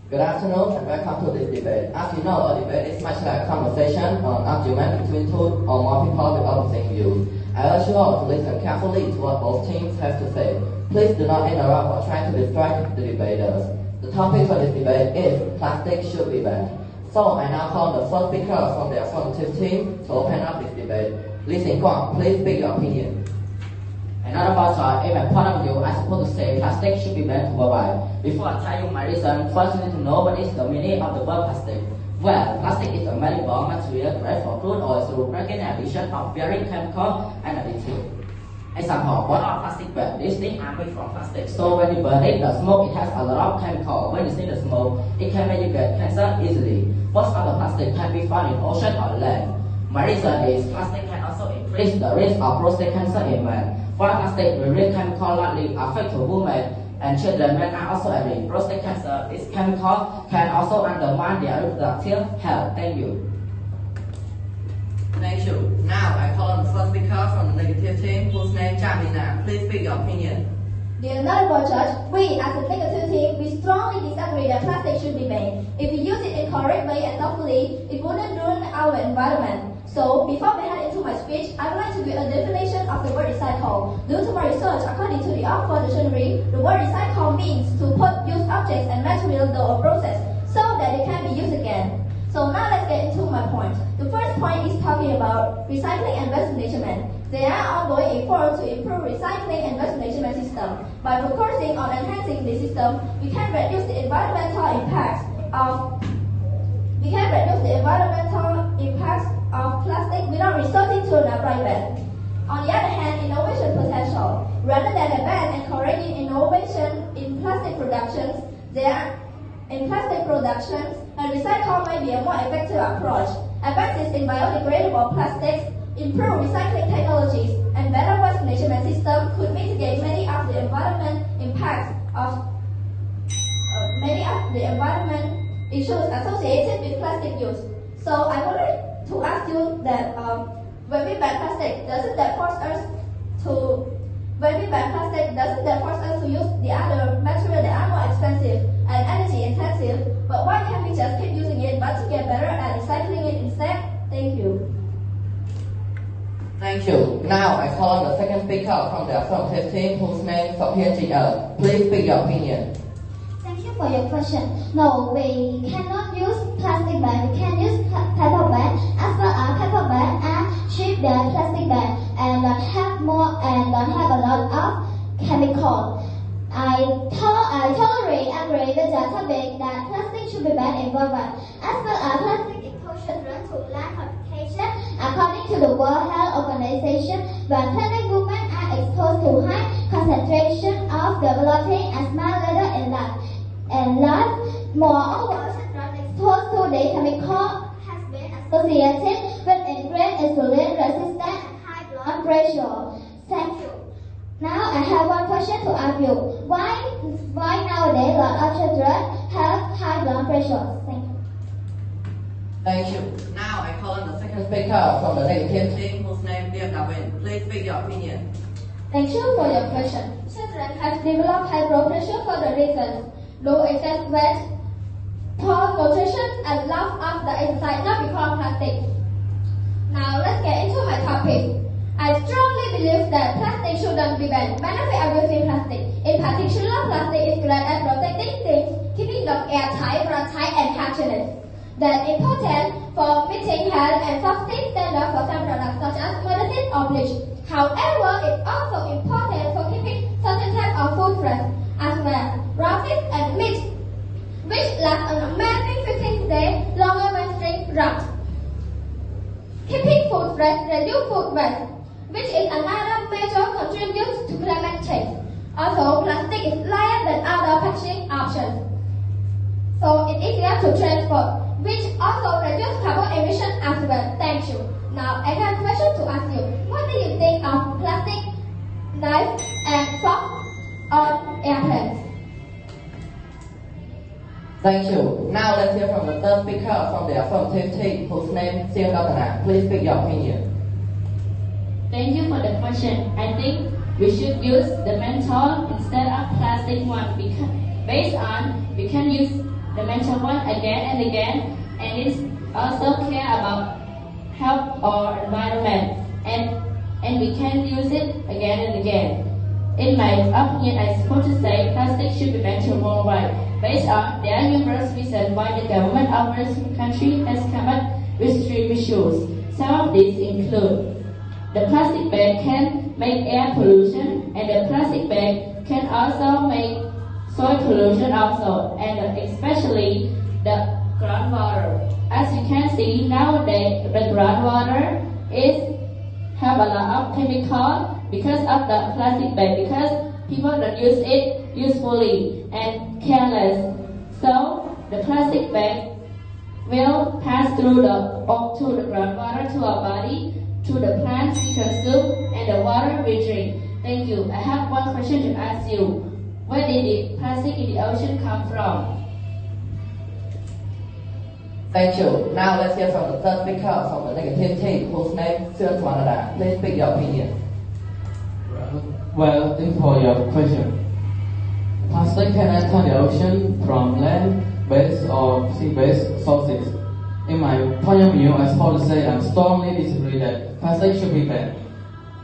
Good afternoon and welcome to this debate. As you know, a debate is much like a conversation or an argument between two or more people without the same views. I urge you all to listen carefully to what both teams have to say. Please do not interrupt or try to distract the debaters. The topic for this debate is plastic should be banned. So I now call the first speaker from the affirmative team to open up this debate. Lee Sing-Kwang, please speak your opinion. Another part, in my point of view, I suppose to say plastic should be banned worldwide. Before I tell you my reason, first you need to know what is the meaning of the word plastic. Well, plastic is a malleable material derived from crude oil through breaking and addition of varying chemical and additive. Example, what are plastic bag? These things are made from plastic. So when you burn it, the smoke, it has a lot of chemical. When you see the smoke, it can make you get cancer easily. Most of the plastic can be found in ocean or land. My reason is plastic can also increase the risk of prostate cancer in men. For plastic release chemical likely affect women and children. Men are also at risk. Prostate cancer, this chemical can also undermine their reproductive health. Thank you. Thank you. Now I call on the first speaker from the negative team, whose name Jamina. Please speak your opinion. Dear Honorable Judge, we as a negative team, we strongly disagree that plastic should be banned. If we use it in correct way and lawfully, it wouldn't ruin our environment. So, before we head into my speech, I would like to give a definition of the word recycle. Due to my research, according to the Oxford Dictionary, the word recycle means to put used objects and materials through a process so that they can be used again. So now let's get into my point. The first point is talking about recycling and waste management. There are ongoing efforts to improve recycling and waste management system. By focusing on enhancing the system, we can reduce the environmental impacts of plastic without resorting to an upright ban. On the other hand, innovation potential. Rather than a ban encouraging innovation in plastic productions, and recycle may be a more effective approach. Advances in biodegradable plastics, improved recycling technologies, and better waste management systems could mitigate many of the environment issues associated with plastic use. So I would like to ask you that when we ban plastic, doesn't that force us to use the other materials that are more expensive and energy intensive? But why can't we just keep using it but to get better at recycling it instead? Thank you. Thank you. Now I call on the second speaker from the affirmative team, whose name is Sophia Ji. Please speak your opinion. Thank you for your question. No, we cannot use plastic bag. We can use paper bag. As well as paper bag are cheap than plastic bag and don't have a lot of chemical. I totally agree with the topic that plastic should be banned in worldwide. As well as plastic exposes to land contamination. According to the World Health Organization, when plastic women are exposed to high concentration of developing asthma later in life. And last, moreover, children exposed to the chemical has been associated with increased insulin resistance and high blood pressure. Thank you. Now I have one question to ask you. Why nowadays a lot of children have high blood pressure? Thank you. Thank you. Now I call on the second speaker from the negative team, whose name is Darwin. Please speak your opinion. Thank you for your question. Children have developed high blood pressure for the reasons low excess weight, poor nutrition, and loss of the exercise not because of plastic. Now let's get into my topic. I strongly believe that plastic shouldn't be banned. Benefit of using plastic. In particular, plastic is great at protecting things, keeping them airtight, tight, and hygienic. That's important for meeting health and safety standards for some products such as medicine or bleach. However, it's also important for keeping certain types of food fresh, as well as rice and meat, which last an amazing 15 days longer when staying wrapped. Keeping food fresh reduces food waste, which is another major contributor to climate change. Also, plastic is lighter than other packaging options, so it's easier to transport, which also reduces carbon emission as well. Thank you. Now, I have a question to ask you. What do you think of plastic knives and forks on airplanes? Thank you. Now let's hear from the third speaker from the affirmative team, whose name is Siêu Gatana. Please speak your opinion. Thank you for the question. I think we should use the menthol instead of plastic one because based on we can use the mentioned one again and again, and it also care about help our environment, and we can use it again and again. In my opinion, I suppose to say plastic should be banned worldwide. Based on there are numerous reasons why the government of our country has come up with strict measures. Some of these include the plastic bag can make air pollution, and the plastic bag can also make soil pollution also, and especially the groundwater. As you can see nowadays, the groundwater have a lot of chemical because of the plastic bag, because people don't use it usefully and careless. So the plastic bag will pass through to the groundwater, to our body, to the plants we consume, and the water we drink. Thank you. I have one question to ask you. Where did the plastic in the ocean come from? Thank you. Now let's hear from the third speaker from the negative team, whose name is Sương Swanada. Please speak your opinion. Well, thank you for your question. Plastic can enter the ocean from land-based or sea-based sources. In my point of view, I suppose to say I strongly disagree that plastic should be banned.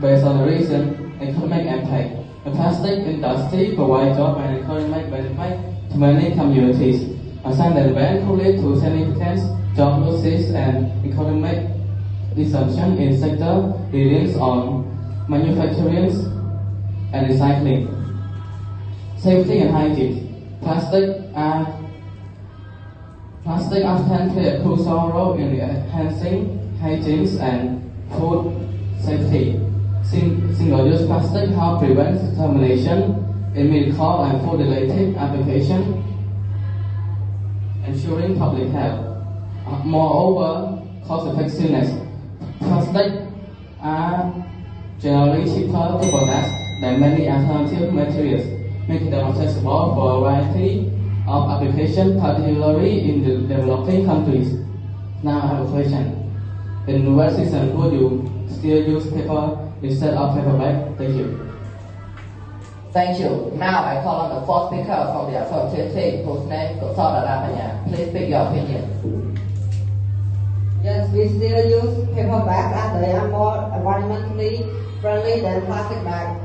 Based on the reason, economic impact. The plastic industry provides jobs and economic benefit to many communities. A sudden ban could lead to significant job losses and economic disruption in sector reliance on manufacturing and recycling. Safety and hygiene. Plastic often play a crucial role in enhancing hygiene and food safety. Single-use plastic help prevent contamination in medical and food-related applications, ensuring public health. Moreover, cost-effectiveness. Plastic are generally cheaper to produce than many alternative materials, making them accessible for a variety of applications, particularly in the developing countries. Now I have a question. In what season would you still use paper instead of paper bag? Thank you. Thank you. Now I call on the fourth speaker from the affirmative team, whose name is Gopal Radapanya. Please speak your opinion. Yes, we still use paper bags as they are more environmentally friendly than plastic bags,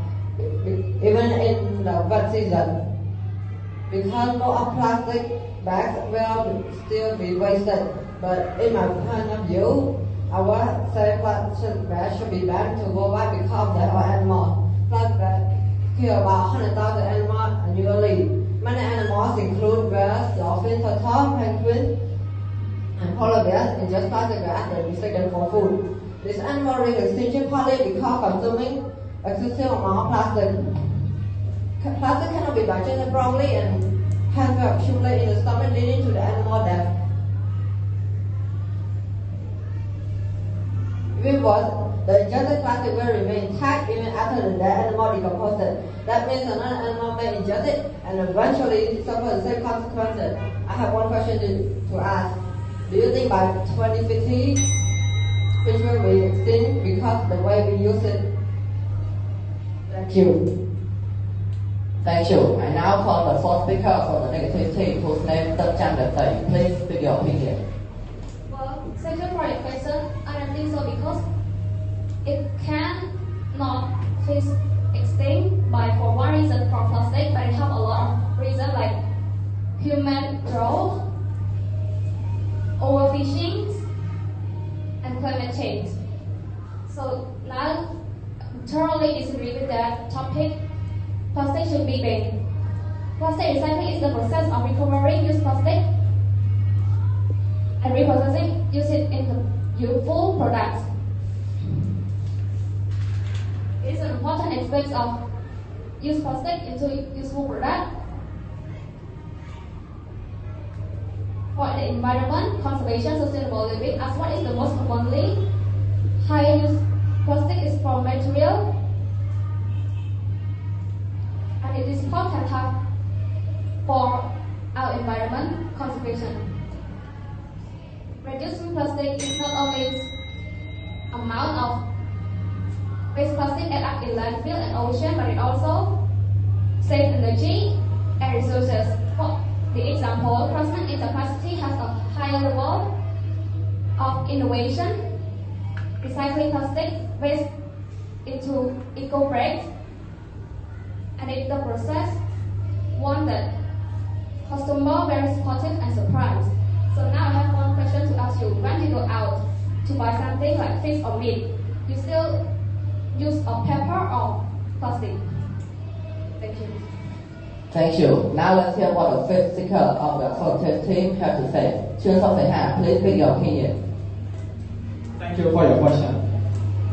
even in the wet season. Because more of plastic bags will still be wasted. But in my point of view, I would say plastic bags should be banned to worldwide because they are animals. Plastic bags kill about 100,000 animals annually. Many animals include whales, dolphins, turtles, penguins, and polar bears ingest plastic bags and mistake them for food. This animal risk extinction partly because consuming excessive amount of plastic. Plastic cannot be digested properly and can accumulate in the stomach, leading to the animal death. Even worse, the ingested plastic will remain intact even after the dead animal decomposes. That means another animal may ingest it and eventually suffer the same consequences. I have one question to ask. Do you think by 2050, fish will be extinct because of the way we use it? Thank you. Thank you. I now call the fourth speaker from the negative team, whose name is Chan Datai. Please speak your opinion. Well, second part of the question, I don't think so because it can not please extinct by for one reason for plastic, but it have a lot of reasons like human growth, overfishing, and climate change. So now, thoroughly disagree with that topic. Plastic should be banned. Plastic recycling is the process of recovering used plastic and reprocessing, use it into useful products. It is an important aspect of used plastic into useful product. For the environment, conservation, sustainable living, as what is the most commonly high use plastic is from material, and it is important for our environment conservation. Reducing plastic is not only amount of waste plastic end up in landfill and ocean, but it also saves energy and resources. The example, Craftsman Interplasticity has a higher level of innovation, recycling plastic waste into eco-breaks, and in the process, one that customer very supportive and surprised. So now I have one question to ask you. When you go out to buy something like fish or meat, you still use a paper or plastic? Thank you. Thank you. Now let's hear what the fifth speaker of the consultative team have to say. Students of the hand, please speak your opinion. Thank you for your question.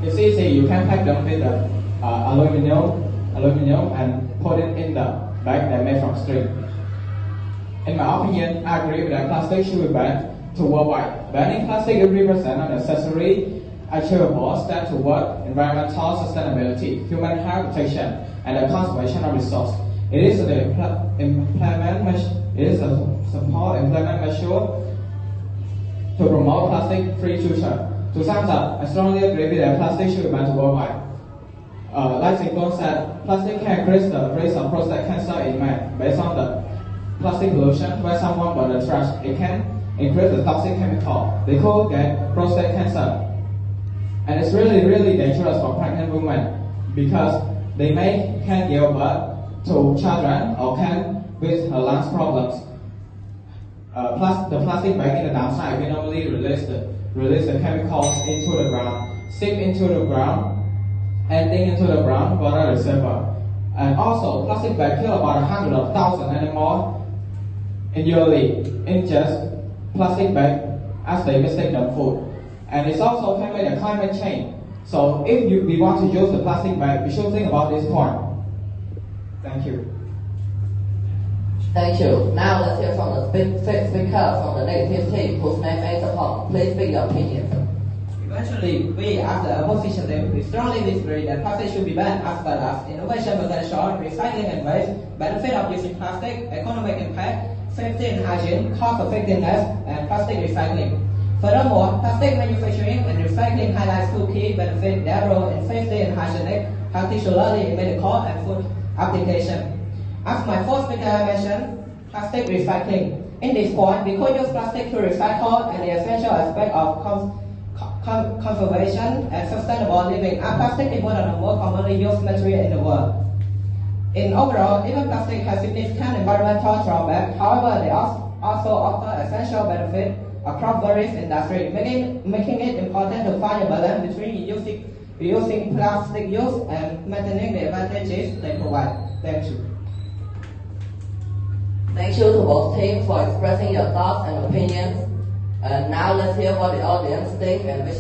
It's easy. You can pack them with the aluminum and put it in the bag that made from string. In my opinion, I agree with that plastic should be banned to worldwide. Banning plastic represents a necessary, achievable step toward environmental sustainability, human health protection, and the conservation of resources. It is a support implement measure to promote plastic-free future. To sum up, I strongly agree that plastic should be banned worldwide. Like Sigmund said, plastic can increase the risk of prostate cancer in men based on the plastic pollution. When someone burns the trash, it can increase the toxic chemical. They could get prostate cancer. And it's really, really dangerous for pregnant women because they can give birth to children or can with lungs problems. The plastic bag in the downside, we normally release the chemicals into the ground, sink into the ground, ending into the ground water reservoir. And also, plastic bag kill about 100,000 animals yearly in just plastic bag as they mistake them food. And it also can make a climate change. So if we want to use the plastic bag, we should think about this point. Thank you. Thank you. Now let's hear from the fifth speaker from the negative team, whose name is upon. Please speak your opinion. Eventually, we as the opposition team, we strongly disagree that plastic should be banned as well as innovation potential, recycling and waste, benefit of using plastic, economic impact, safety and hygiene, cost effectiveness, and plastic recycling. Furthermore, plastic manufacturing and recycling highlights two key benefits, their role in safety and hygienic, particularly in medical and food application. As my first speaker mentioned, plastic recycling. In this point, we could use plastic to recycle and the essential aspect of conservation and sustainable living. And plastic is one of the most commonly used materials in the world. In overall, even plastic has significant environmental drawbacks. However, they also offer essential benefits across various industries, making it important to find a balance between reducing plastic use and maintaining the advantages they provide. Thank you. Thank you to both teams for expressing your thoughts and opinions. And now let's hear what the audience think and wish